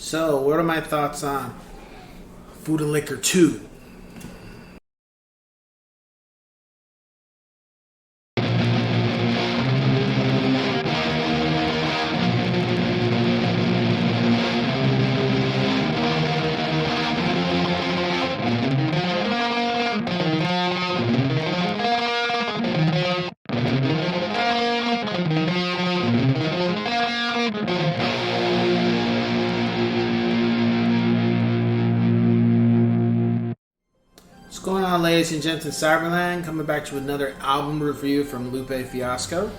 So, what are my thoughts on Food and Liquor 2? What's going on, ladies and gents in Cyberland? Coming back to another album review from Lupe Fiasco.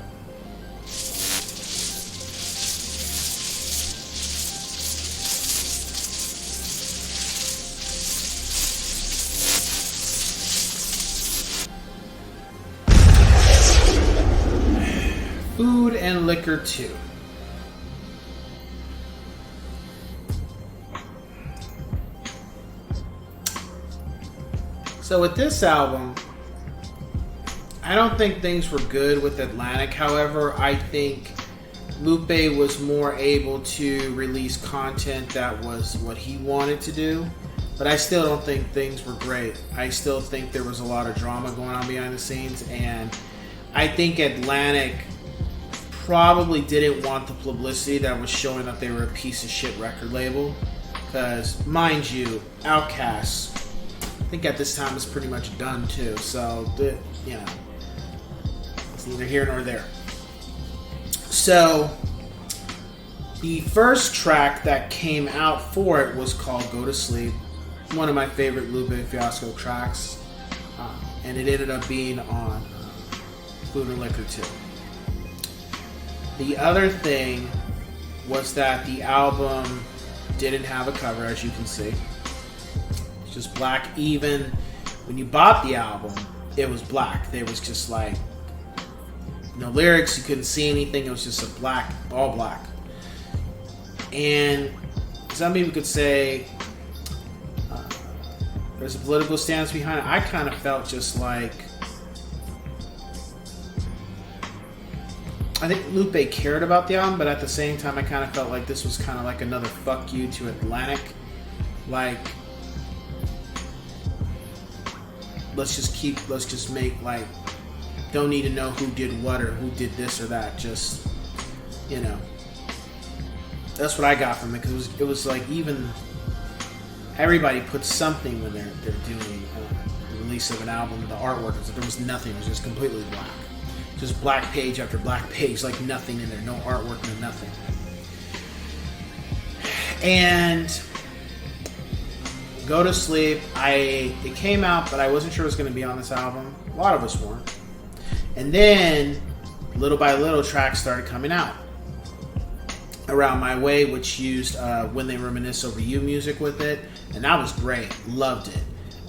Food and Liquor 2. So with this album, I don't think things were good with Atlantic. However, I think Lupe was more able to release content that was what he wanted to do. But I still don't think things were great. I still think there was a lot of drama going on behind the scenes. And I think Atlantic probably didn't want the publicity that was showing that they were a piece of shit record label. Because, mind you, Outkast, I think at this time it's pretty much done too. So, it's neither here nor there. So, the first track that came out for it was called Go to Sleep. One of my favorite Lupe Fiasco tracks. And it ended up being on Food and Liquor 2. The other thing was that the album didn't have a cover, as you can see. It's just black. Even when you bought the album, it was black. There was just like no lyrics. You couldn't see anything. It was just a black, all black. And some people could say there's a political stance behind it. I kind of felt just like, I think Lupe cared about the album, but at the same time, I kind of felt like this was kind of like another fuck you to Atlantic. Like, let's just make, like, don't need to know who did what or who did this or that. Just, that's what I got from it, because it was like, even everybody puts something when they're doing the release of an album. The artwork, there was nothing. It was just completely black. Just black page after black page, like nothing in there, no artwork, no nothing. And Go to Sleep, it came out, but I wasn't sure it was going to be on this album. A lot of us weren't. And then, little by little, tracks started coming out. Around My Way, which used When They Reminisce Over You music with it, and that was great. Loved it.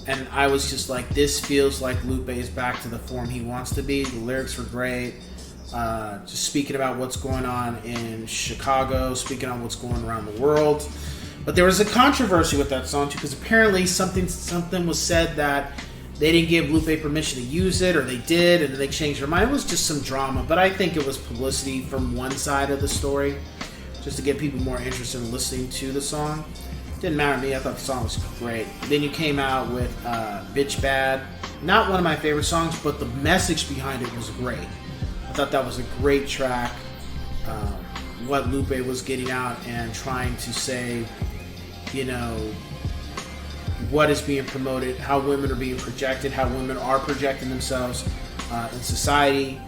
And I was just like, this feels like Lupe is back to the form he wants to be. The lyrics were great. Just speaking about what's going on in Chicago, speaking on what's going around the world. But there was a controversy with that song too, because apparently something was said that they didn't give Lupe permission to use it, or they did, and then they changed their mind. It was just some drama, but I think it was publicity from one side of the story, just to get people more interested in listening to the song. Didn't matter to me. I thought the song was great. Then you came out with Bitch Bad. Not one of my favorite songs, but the message behind it was great. I thought that was a great track. What Lupe was getting out and trying to say, what is being promoted, how women are being projected, how women are projecting themselves in society,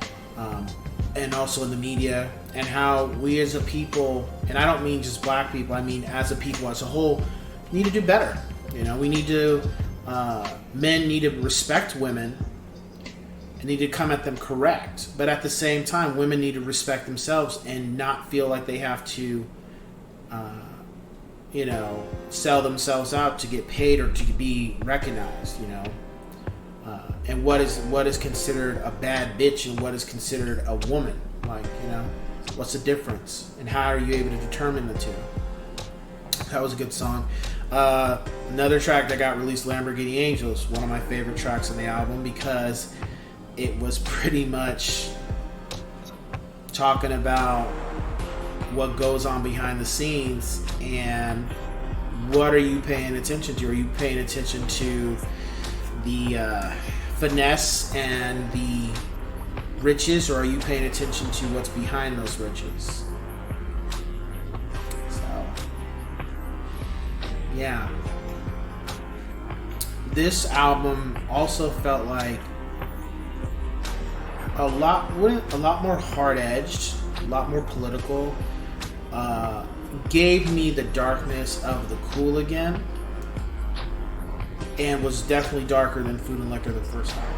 and also in the media, and how we as a people, and I don't mean just black people, I mean as a people as a whole, need to do better. We need to, men need to respect women and need to come at them correct. But at the same time, women need to respect themselves and not feel like they have to, sell themselves out to get paid or to be recognized, and what is considered a bad bitch and what is considered a woman. Like, what's the difference, and how are you able to determine the two? That was a good song. Another track that got released, Lamborghini Angels, one of my favorite tracks on the album, because it was pretty much talking about what goes on behind the scenes, and what are you paying attention to? Are you paying attention to the finesse and the riches, or are you paying attention to what's behind those riches? So, yeah. This album also felt like a lot more hard-edged, a lot more political. Gave me the darkness of the Cool again, and was definitely darker than Food and Liquor, the first album.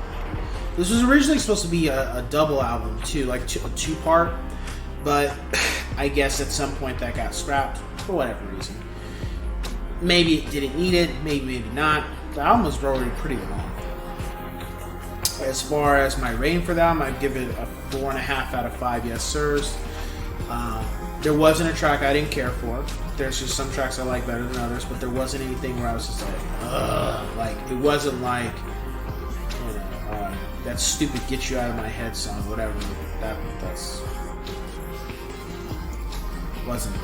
This was originally supposed to be a double album too, like a two-part, but I guess at some point that got scrapped for whatever reason. Maybe it didn't need it, maybe not. The album was already pretty long. As far as my rating for the album, I'd give it a 4.5 out of 5 yes sirs. There wasn't a track I didn't care for. There's just some tracks I like better than others, but there wasn't anything where I was just like, ugh. Like, it wasn't like, that stupid "Get You Out of My Head" song, whatever. That's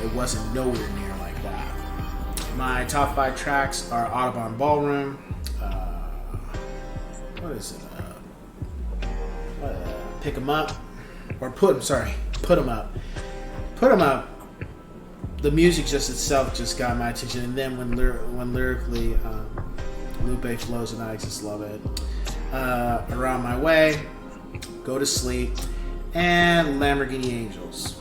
it wasn't nowhere near like that. My top 5 tracks are Audubon Ballroom. What is it? Pick 'em Up, or Put 'em Up. Put 'em Up. The music just itself just got my attention, and then when lyrically Lupe flows, and I just love it. Around My Way, Go to Sleep, and Lamborghini Angels.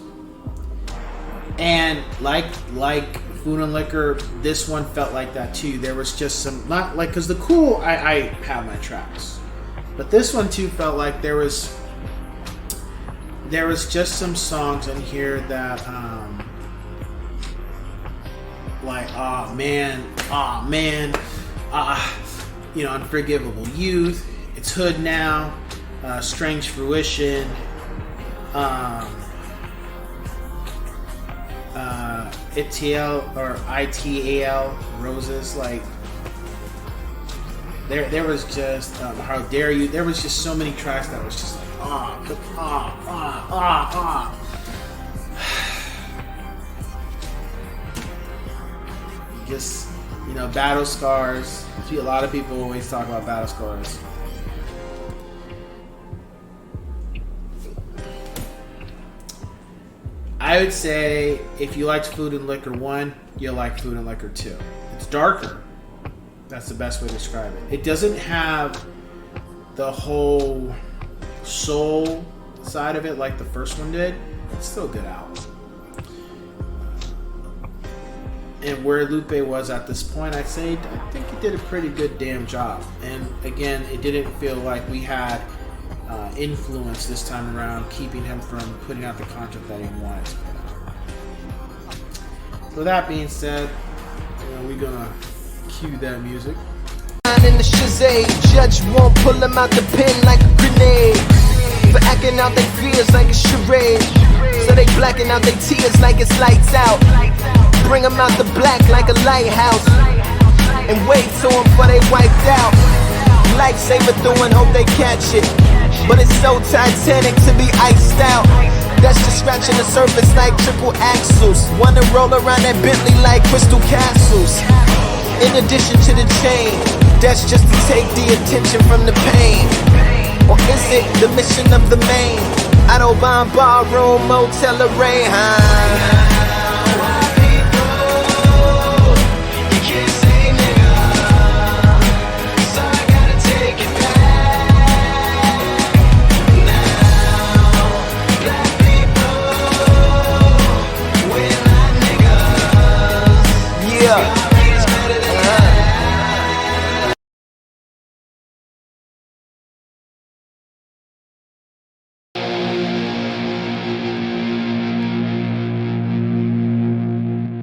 And like Food and Liquor, this one felt like that too. There was just some, not like, because the Cool, I have my tracks, but this one too felt like there was just some songs in here that like Unforgivable Youth, It's Hood Now, Strange Fruition, ITAL, Roses. Like, there was just How Dare You. There was just so many tracks that was just like just, Battle Scars. A lot of people always talk about Battle Scars. I would say if you liked Food and Liquor 1, you'll like Food and Liquor 2. It's darker. That's the best way to describe it. It doesn't have the whole soul side of it like the first one did. It's still a good album. And where Lupe was at this point, I think he did a pretty good damn job. And again, it didn't feel like we had influence this time around, keeping him from putting out the content that he wanted to put out. So that being said, we're gonna cue that music. In the shizay, judge won't pull him out the pen like a grenade. For acting out their fears like a charade. So they blacking out their tears like it's lights out. Bring them out the black like a lighthouse, and wait till them before they wiped out. Lifesaver through and hope they catch it, but it's so Titanic to be iced out. That's just scratching the surface like triple axles. Wanna roll around that Bentley like crystal castles. In addition to the chain, that's just to take the attention from the pain. Or is it the mission of the main? Audubon Ballroom, Motel Array, Yeah.